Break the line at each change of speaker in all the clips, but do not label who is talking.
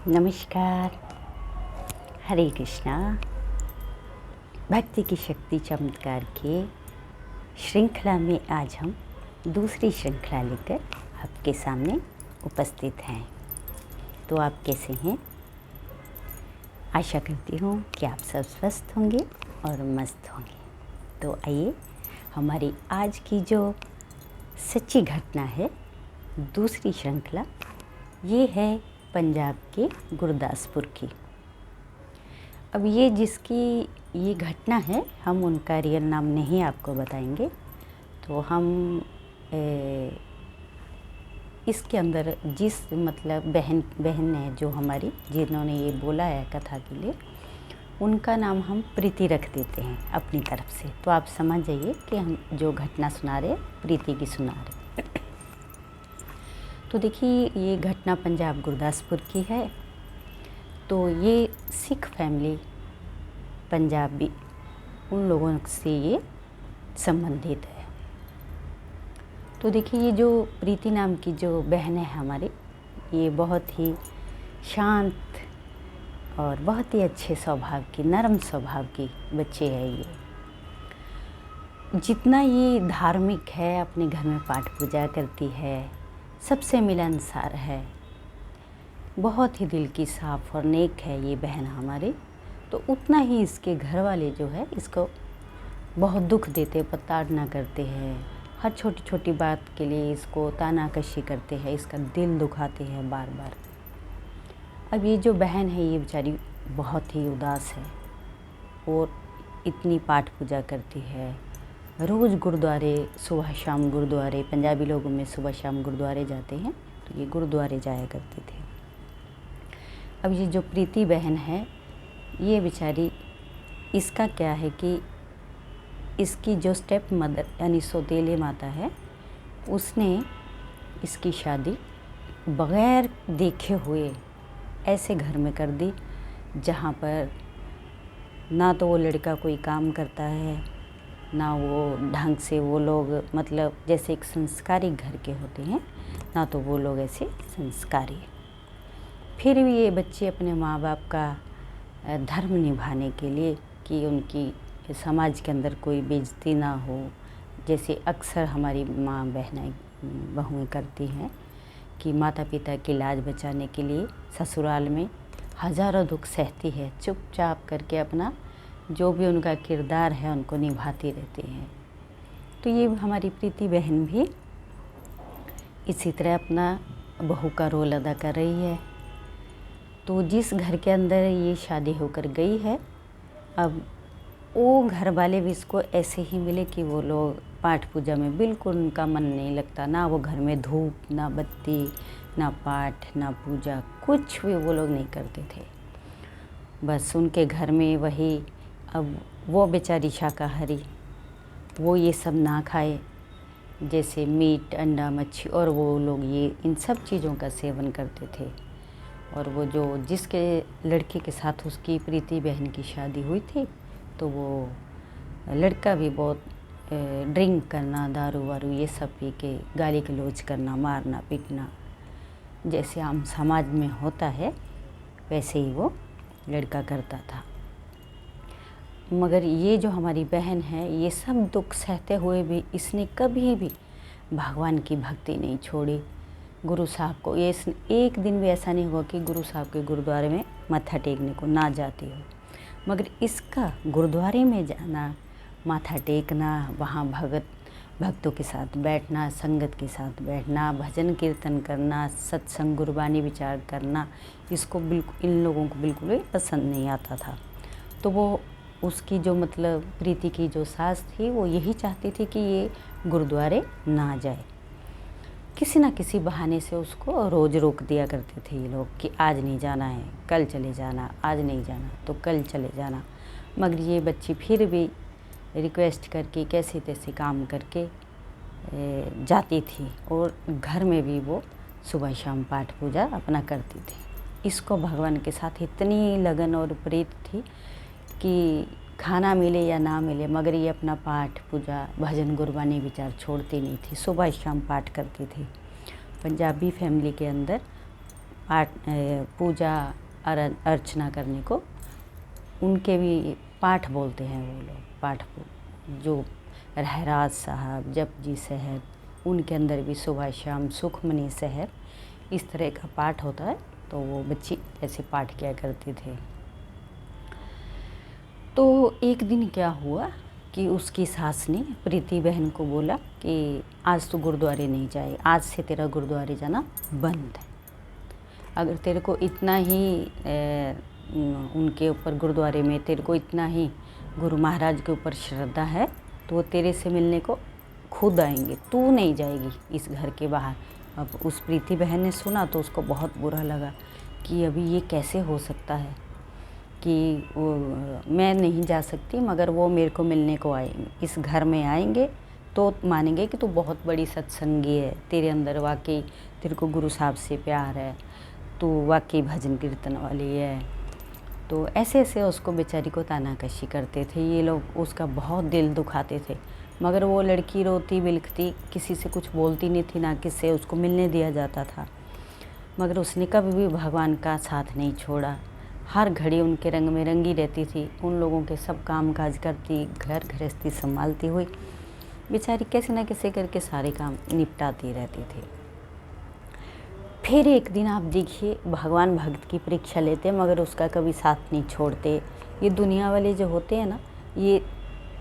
नमस्कार। हरे कृष्णा। भक्ति की शक्ति चमत्कार के श्रृंखला में आज हम दूसरी श्रृंखला लेकर आपके सामने उपस्थित हैं। तो आप कैसे हैं? आशा करती हूँ कि आप सब स्वस्थ होंगे और मस्त होंगे। तो आइए, हमारी आज की जो सच्ची घटना है, दूसरी श्रृंखला, ये है पंजाब के गुरदासपुर की। अब ये जिसकी ये घटना है, हम उनका रियल नाम नहीं आपको बताएंगे। तो हम इसके अंदर जिस बहन है जो हमारी, जिन्होंने ये बोला है कथा के लिए, उनका नाम हम प्रीति रख देते हैं अपनी तरफ से। तो आप समझ जाइए कि हम जो घटना सुना रहे प्रीति की सुना रहे। तो देखिए, ये घटना पंजाब गुरदासपुर की है। तो ये सिख फैमिली, पंजाबी, उन लोगों से ये संबंधित है। तो देखिए, ये जो प्रीति नाम की जो बहन है हमारी, ये बहुत ही शांत और बहुत ही अच्छे स्वभाव की, नरम स्वभाव की बच्ची है। ये जितना ये धार्मिक है, अपने घर में पाठ पूजा करती है, सबसे मिलनसार है, बहुत ही दिल की साफ़ और नेक है ये बहन हमारी। तो उतना ही इसके घर वाले जो है इसको बहुत दुख देते, प्रताड़ना करते हैं, हर छोटी छोटी बात के लिए इसको तानाकशी करते हैं, इसका दिल दुखाते हैं बार बार। अब ये जो बहन है, ये बेचारी बहुत ही उदास है और इतनी पाठ पूजा करती है, रोज़ गुरुद्वारे, सुबह शाम गुरुद्वारे, पंजाबी लोगों में सुबह शाम गुरुद्वारे जाते हैं, तो ये गुरुद्वारे जाया करते थे। अब ये जो प्रीति बहन है, ये बेचारी, इसका क्या है कि इसकी जो स्टेप मदर यानी सौतेले माता है, उसने इसकी शादी बग़ैर देखे हुए ऐसे घर में कर दी जहाँ पर ना तो वो लड़का कोई काम करता है, ना वो ढंग से वो लोग, मतलब जैसे एक संस्कारी घर के होते हैं, ना तो वो लोग ऐसे संस्कारी। फिर भी ये बच्चे अपने माँ बाप का धर्म निभाने के लिए, कि उनकी समाज के अंदर कोई बेइज्जती ना हो, जैसे अक्सर हमारी माँ बहनें बहुएं करती हैं, कि माता पिता की लाज बचाने के लिए ससुराल में हज़ारों दुख सहती है, चुपचाप करके अपना जो भी उनका किरदार है उनको निभाती रहती हैं। तो ये हमारी प्रीति बहन भी इसी तरह अपना बहू का रोल अदा कर रही है। तो जिस घर के अंदर ये शादी होकर गई है, अब वो घर वाले भी इसको ऐसे ही मिले कि वो लोग पाठ पूजा में बिल्कुल उनका मन नहीं लगता, ना वो घर में धूप, ना बत्ती, ना पाठ, ना पूजा, कुछ भी वो लोग नहीं करते थे। बस उनके घर में वही, अब वो बेचारी शाकाहारी, वो ये सब ना खाए, जैसे मीट, अंडा, मच्छी, और वो लोग ये इन सब चीज़ों का सेवन करते थे। और वो जो जिसके लड़के के साथ उसकी प्रीति बहन की शादी हुई थी, तो वो लड़का भी बहुत ड्रिंक करना, दारू वारू ये सब पी के गाली गलौज करना, मारना पीटना, जैसे आम समाज में होता है वैसे ही वो लड़का करता था। मगर ये जो हमारी बहन है, ये सब दुख सहते हुए भी इसने कभी भी भगवान की भक्ति नहीं छोड़ी। गुरु साहब को ये एक दिन भी ऐसा नहीं हुआ कि गुरु साहब के गुरुद्वारे में माथा टेकने को ना जाती हो, मगर इसका गुरुद्वारे में जाना, माथा टेकना, वहाँ भक्तों के साथ बैठना, संगत के साथ बैठना, भजन कीर्तन करना, सत्संग गुरबानी विचार करना, इसको बिल्कुल, इन लोगों को बिल्कुल भी पसंद नहीं आता था। तो वो उसकी जो प्रीति की जो सास थी, वो यही चाहती थी कि ये गुरुद्वारे ना जाए। किसी ना किसी बहाने से उसको रोज़ रोक दिया करते थे ये लोग कि आज नहीं जाना है, कल चले जाना, आज नहीं जाना तो कल चले जाना। मगर ये बच्ची फिर भी रिक्वेस्ट करके, कैसे तैसे काम करके जाती थी, और घर में भी वो सुबह शाम पाठ पूजा अपना करती थी। इसको भगवान के साथ इतनी लगन और प्रीत थी कि खाना मिले या ना मिले, मगर ये अपना पाठ पूजा, भजन गुरबानी विचार छोड़ती नहीं थी, सुबह शाम पाठ करती थी। पंजाबी फैमिली के अंदर पूजा अर्चना करने को, उनके भी पाठ बोलते हैं वो लोग, पाठ जो रहराज साहब, जपजी साहब, उनके अंदर भी सुबह शाम सुखमनी साहब, इस तरह का पाठ होता है। तो वो बच्ची ऐसे पाठ किया करते थे। तो एक दिन क्या हुआ कि उसकी सास ने प्रीति बहन को बोला कि आज तो गुरुद्वारे नहीं जाए, आज से तेरा गुरुद्वारे जाना बंद है। अगर तेरे को इतना ही उनके ऊपर गुरुद्वारे में तेरे को इतना ही गुरु महाराज के ऊपर श्रद्धा है तो वो तेरे से मिलने को खुद आएंगे, तू नहीं जाएगी इस घर के बाहर। अब उस प्रीति बहन ने सुना तो उसको बहुत बुरा लगा कि अभी ये कैसे हो सकता है कि मैं नहीं जा सकती, मगर वो मेरे को मिलने को आएंगे, इस घर में आएंगे तो मानेंगे कि तू बहुत बड़ी सत्संगी है, तेरे अंदर वाकई तेरे को गुरु साहब से प्यार है, तू वाकई भजन कीर्तन वाली है। तो ऐसे ऐसे उसको बेचारी को तानाकशी करते थे ये लोग, उसका बहुत दिल दुखाते थे। मगर वो लड़की रोती बिलखती, किसी से कुछ बोलती नहीं थी, ना किससे उसको मिलने दिया जाता था। मगर उसने कभी भी भगवान का साथ नहीं छोड़ा, हर घड़ी उनके रंग में रंगी रहती थी, उन लोगों के सब काम काज करती, घर गृहस्थी संभालती हुई बेचारी कैसे न कैसे करके सारे काम निपटाती रहती थी। फिर एक दिन आप देखिए, भगवान भक्त की परीक्षा लेते हैं मगर उसका कभी साथ नहीं छोड़ते। ये दुनिया वाले जो होते हैं ना, ये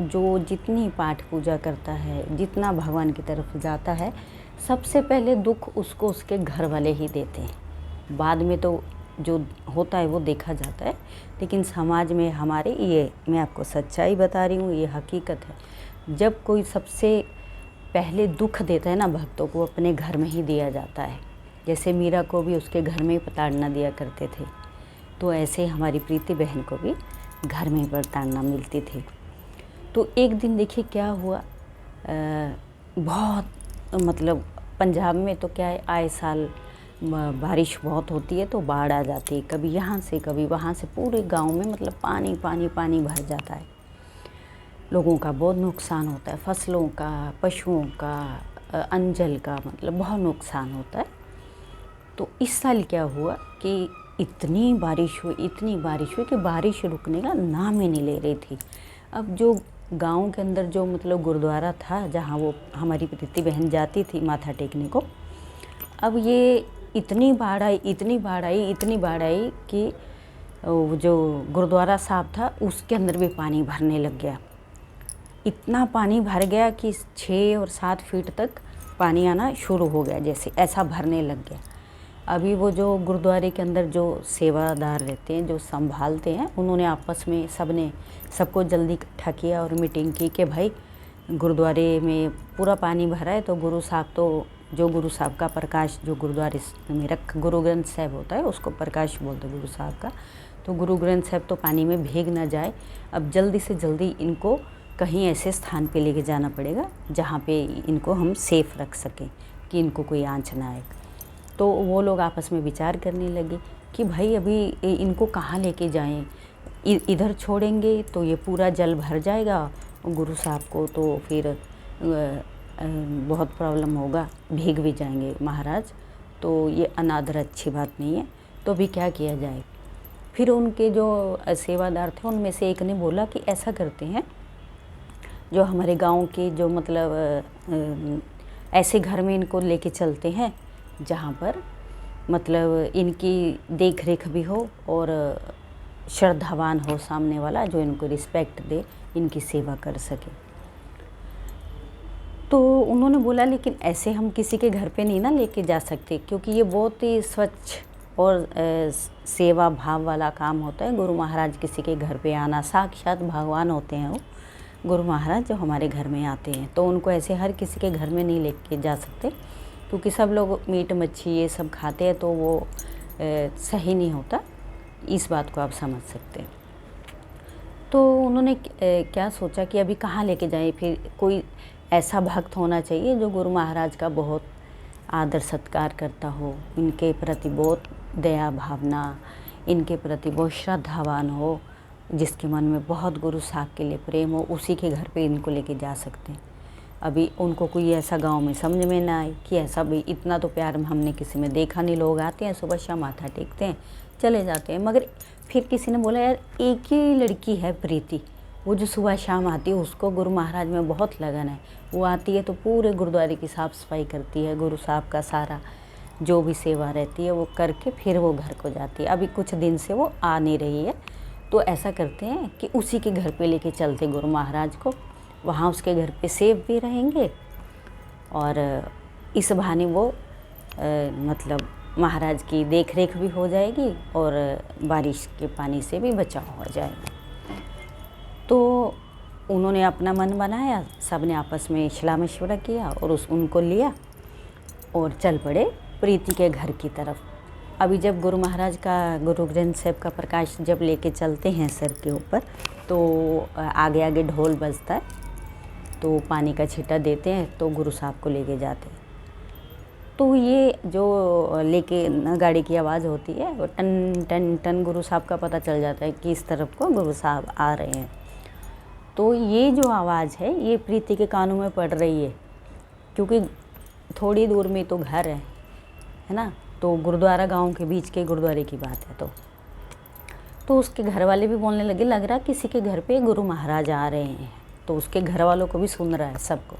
जो जितनी पाठ पूजा करता है, जितना भगवान की तरफ जाता है, सबसे पहले दुख उसको उसके घर वाले ही देते हैं, बाद में तो जो होता है वो देखा जाता है। लेकिन समाज में हमारे, ये मैं आपको सच्चाई बता रही हूँ, ये हकीकत है। जब कोई सबसे पहले दुख देता है ना भक्तों को, अपने घर में ही दिया जाता है। जैसे मीरा को भी उसके घर में ही प्रताड़ना दिया करते थे, तो ऐसे हमारी प्रीति बहन को भी घर में प्रताड़ना मिलती थी। तो एक दिन देखिए क्या हुआ, बहुत मतलब पंजाब में तो क्या है, आए साल बारिश बहुत होती है तो बाढ़ आ जाती है, कभी यहाँ से कभी वहाँ से, पूरे गांव में मतलब पानी पानी पानी भर जाता है। लोगों का बहुत नुकसान होता है, फसलों का, पशुओं का, अंजल का, मतलब बहुत नुकसान होता है। तो इस साल क्या हुआ कि इतनी बारिश हुई कि बारिश रुकने का नाम ही नहीं ले रही थी। अब जो गांव के अंदर जो मतलब गुरुद्वारा था जहाँ वो हमारी प्रीति बहन जाती थी माथा टेकने को, अब ये इतनी बाढ़ आई कि जो गुरुद्वारा साहब था उसके अंदर भी पानी भरने लग गया। इतना पानी भर गया कि 6 और 7 फीट तक पानी आना शुरू हो गया, जैसे ऐसा भरने लग गया। अभी वो जो गुरुद्वारे के अंदर जो सेवादार रहते हैं, जो संभालते हैं, उन्होंने आपस में सबको जल्दी इकट्ठा किया और मीटिंग की कि भाई गुरुद्वारे में पूरा पानी भरा है, तो गुरु साहब तो जो गुरु साहब का प्रकाश जो गुरुद्वारे में गुरु ग्रंथ साहब होता है उसको प्रकाश बोलते गुरु साहब का, तो गुरु ग्रंथ साहब तो पानी में भीग ना जाए। अब जल्दी से जल्दी इनको कहीं ऐसे स्थान पे लेके जाना पड़ेगा जहाँ पे इनको हम सेफ रख सकें कि इनको कोई आँच ना आए। तो वो लोग आपस में विचार करने लगे कि भाई अभी इनको कहाँ लेके जाएं, इधर छोड़ेंगे तो ये पूरा जल भर जाएगा गुरु साहब को, तो फिर बहुत प्रॉब्लम होगा, भीग भी जाएंगे महाराज, तो ये अनादर अच्छी बात नहीं है। तो अभी क्या किया जाए। फिर उनके जो सेवादार थे उनमें से एक ने बोला कि ऐसा करते हैं, जो हमारे गांव के जो मतलब ऐसे घर में इनको लेके चलते हैं जहाँ पर मतलब इनकी देख रेख भी हो और श्रद्धावान हो सामने वाला, जो इनको रिस्पेक्ट दे, इनकी सेवा कर सके। तो उन्होंने बोला लेकिन ऐसे हम किसी के घर पे नहीं ना लेके जा सकते, क्योंकि ये बहुत ही स्वच्छ और सेवा भाव वाला काम होता है। गुरु महाराज किसी के घर पे आना, साक्षात भगवान होते हैं वो गुरु महाराज जो हमारे घर में आते हैं, तो उनको ऐसे हर किसी के घर में नहीं लेके जा सकते, क्योंकि सब लोग मीट मच्छी ये सब खाते हैं, तो वो सही नहीं होता। इस बात को आप समझ सकते हैं। तो उन्होंने क्या सोचा कि अभी कहाँ लेके जाएं, फिर कोई ऐसा भक्त होना चाहिए जो गुरु महाराज का बहुत आदर सत्कार करता हो, इनके प्रति बहुत दया भावना, इनके प्रति बहुत श्रद्धावान हो, जिसके मन में बहुत गुरु साहब के लिए प्रेम हो, उसी के घर पे इनको लेके जा सकते हैं। अभी उनको कोई ऐसा गांव में समझ में ना आए कि ऐसा भी इतना तो प्यार हमने किसी में देखा नहीं। लोग आते हैं सुबह शाम माथा टेकते हैं चले जाते हैं। मगर फिर किसी ने बोला यार एक ही लड़की है प्रीति, वो जो सुबह शाम आती है उसको गुरु महाराज में बहुत लगन है। वो आती है तो पूरे गुरुद्वारे की साफ़ सफाई करती है, गुरु साहब का सारा जो भी सेवा रहती है वो करके फिर वो घर को जाती है। अभी कुछ दिन से वो आ नहीं रही है, तो ऐसा करते हैं कि उसी के घर पे लेके चलते गुरु महाराज को। वहाँ उसके घर पे सेफ भी रहेंगे और इस बहाने वो मतलब महाराज की देख रेख भी हो जाएगी और बारिश के पानी से भी बचाव हो जाएगा। तो उन्होंने अपना मन बनाया, सब ने आपस में सलाह मशवरा किया और उनको लिया और चल पड़े प्रीति के घर की तरफ। अभी जब गुरु महाराज का गुरु ग्रंथ साहब का प्रकाश जब लेके चलते हैं सर के ऊपर, तो आगे आगे ढोल बजता है, तो पानी का छींटा देते हैं तो गुरु साहब को लेके जाते हैं। तो ये जो लेके गाड़ी की आवाज़ होती है वो टन टन टन गुरु साहब का पता चल जाता है कि इस तरफ को गुरु साहब आ रहे हैं। तो ये जो आवाज़ है ये प्रीति के कानों में पड़ रही है, क्योंकि थोड़ी दूर में तो घर है ना। तो गुरुद्वारा गांव के बीच के गुरुद्वारे की बात है। तो उसके घर वाले भी बोलने लगे लग रहा किसी के घर पे गुरु महाराज आ रहे हैं। तो उसके घर वालों को भी सुन रहा है सबको।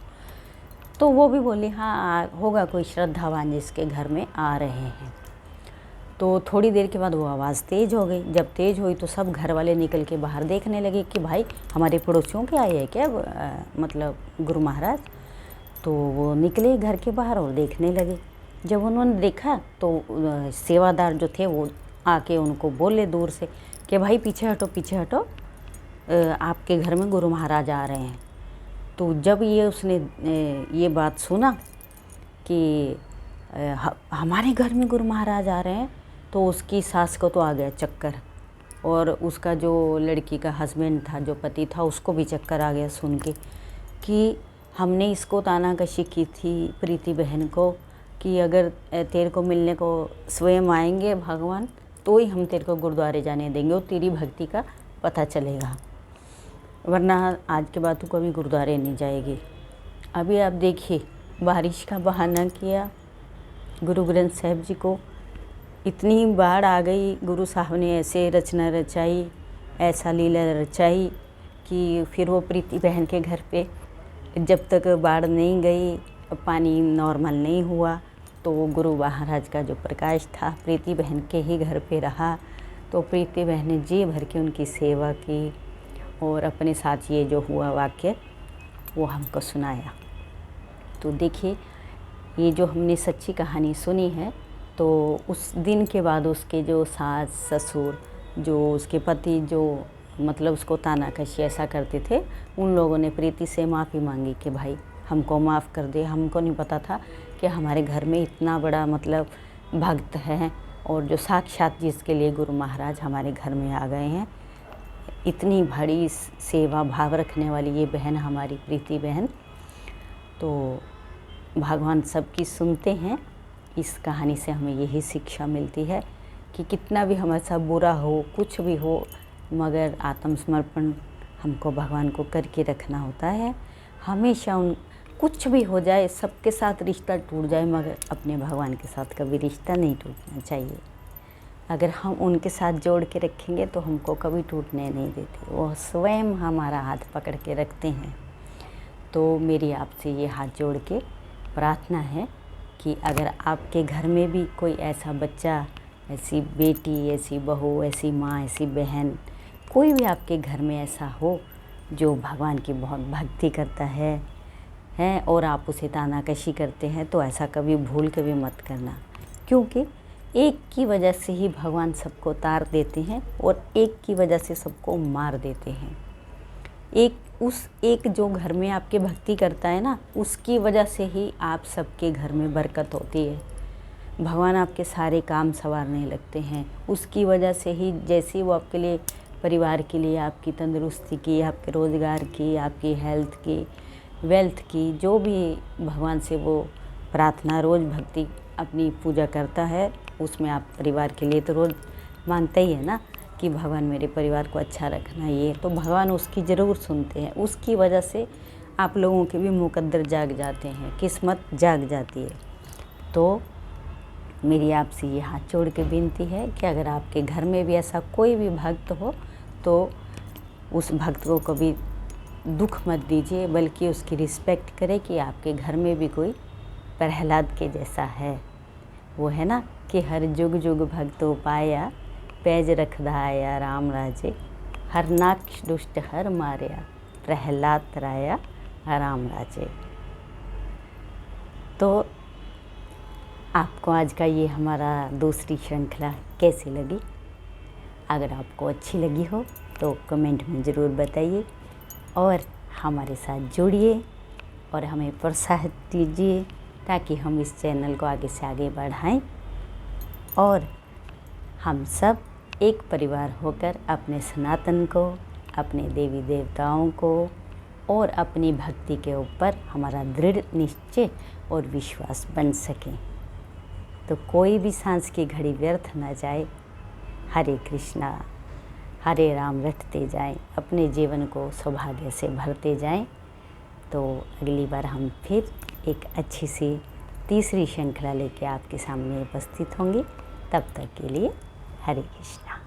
तो वो भी बोली हाँ होगा कोई श्रद्धावान जिसके घर में आ रहे हैं। तो थोड़ी देर के बाद वो आवाज़ तेज़ हो गई। जब तेज़ हुई तो सब घर वाले निकल के बाहर देखने लगे कि भाई हमारे पड़ोसियों के आए हैं क्या मतलब गुरु महाराज। तो वो निकले घर के बाहर और देखने लगे। जब उन्होंने देखा तो सेवादार जो थे वो आके उनको बोले दूर से कि भाई पीछे हटो पीछे हटो, आपके घर में गुरु महाराज आ रहे हैं। तो जब ये उसने ये बात सुना कि हमारे घर में गुरु महाराज आ रहे हैं, तो उसकी सास को तो आ गया चक्कर, और उसका जो लड़की का हस्बैंड था, जो पति था, उसको भी चक्कर आ गया सुन के कि हमने इसको तानाकशी की थी प्रीति बहन को कि अगर तेरे को मिलने को स्वयं आएंगे भगवान तो ही हम तेरे को गुरुद्वारे जाने देंगे और तेरी भक्ति का पता चलेगा, वरना आज के बाद तू कभी गुरुद्वारे नहीं जाएगी। अभी आप देखिए बारिश का बहाना किया गुरु ग्रंथ साहब जी को, इतनी बाढ़ आ गई। गुरु साहब ने ऐसे रचना रचाई, ऐसा लीला रचाई कि फिर वो प्रीति बहन के घर पे जब तक बाढ़ नहीं गई, पानी नॉर्मल नहीं हुआ, तो गुरु महाराज का जो प्रकाश था प्रीति बहन के ही घर पे रहा। तो प्रीति बहन ने जी भर के उनकी सेवा की और अपने साथ ये जो हुआ वाक्य वो हमको सुनाया। तो देखिए ये जो हमने सच्ची कहानी सुनी है, तो उस दिन के बाद उसके जो सास ससुर, जो उसके पति जो मतलब उसको तानाकशी ऐसा करते थे, उन लोगों ने प्रीति से माफ़ी मांगी कि भाई हमको माफ़ कर दे, हमको नहीं पता था कि हमारे घर में इतना बड़ा मतलब भक्त है और जो साक्षात जिसके लिए गुरु महाराज हमारे घर में आ गए हैं। इतनी बड़ी सेवा भाव रखने वाली ये बहन हमारी प्रीति बहन। तो भगवान सबकी सुनते हैं। इस कहानी से हमें यही शिक्षा मिलती है कि कितना भी हमारे साथ बुरा हो, कुछ भी हो, मगर आत्मसमर्पण हमको भगवान को करके रखना होता है। हमेशा कुछ भी हो जाए, सबके साथ रिश्ता टूट जाए, मगर अपने भगवान के साथ कभी रिश्ता नहीं टूटना चाहिए। अगर हम उनके साथ जोड़ के रखेंगे तो हमको कभी टूटने नहीं देते, वो स्वयं हमारा हाथ पकड़ के रखते हैं। तो मेरी आपसे ये हाथ जोड़ के प्रार्थना है कि अगर आपके घर में भी कोई ऐसा बच्चा, ऐसी बेटी, ऐसी बहू, ऐसी माँ, ऐसी बहन, कोई भी आपके घर में ऐसा हो जो भगवान की बहुत भक्ति करता है और आप उसे तानाकशी करते हैं, तो ऐसा कभी भूल के भी मत करना, क्योंकि एक की वजह से ही भगवान सबको तार देते हैं और एक की वजह से सबको मार देते हैं। एक जो घर में आपके भक्ति करता है ना, उसकी वजह से ही आप सबके घर में बरकत होती है। भगवान आपके सारे काम संवारने लगते हैं उसकी वजह से ही। जैसे वो आपके लिए, परिवार के लिए, आपकी तंदुरुस्ती की, आपके रोज़गार की, आपकी हेल्थ की, वेल्थ की, जो भी भगवान से वो प्रार्थना, रोज़ भक्ति अपनी पूजा करता है, उसमें आप परिवार के लिए तो रोज़ मानते ही है ना कि भगवान मेरे परिवार को अच्छा रखना, ये तो भगवान उसकी ज़रूर सुनते हैं। उसकी वजह से आप लोगों के भी मुकद्दर जाग जाते हैं, किस्मत जाग जाती है। तो मेरी आपसे ये हाथ जोड़ के विनती है कि अगर आपके घर में भी ऐसा कोई भी भक्त हो तो उस भक्त को कभी दुख मत दीजिए, बल्कि उसकी रिस्पेक्ट करें कि आपके घर में भी कोई प्रहलाद के जैसा है। वो है ना कि हर जुग जुग भक्तो पाया, पैज रखदाया राम राजे, हर नाक्ष दुष्ट हर मारया, प्रहलाद तराया राम राजे। तो आपको आज का ये हमारा दूसरी श्रृंखला कैसी लगी? अगर आपको अच्छी लगी हो तो कमेंट में ज़रूर बताइए और हमारे साथ जुड़िए और हमें प्रोत्साहित कीजिए ताकि हम इस चैनल को आगे से आगे बढ़ाएं और हम सब एक परिवार होकर अपने सनातन को, अपने देवी देवताओं को और अपनी भक्ति के ऊपर हमारा दृढ़ निश्चय और विश्वास बन सकें। तो कोई भी सांस की घड़ी व्यर्थ न जाए। हरे कृष्णा हरे राम रटते जाएं, अपने जीवन को सौभाग्य से भरते जाएं। तो अगली बार हम फिर एक अच्छी सी तीसरी श्रृंखला लेके आपके सामने उपस्थित होंगे। तब तक के लिए हरे कृष्णा।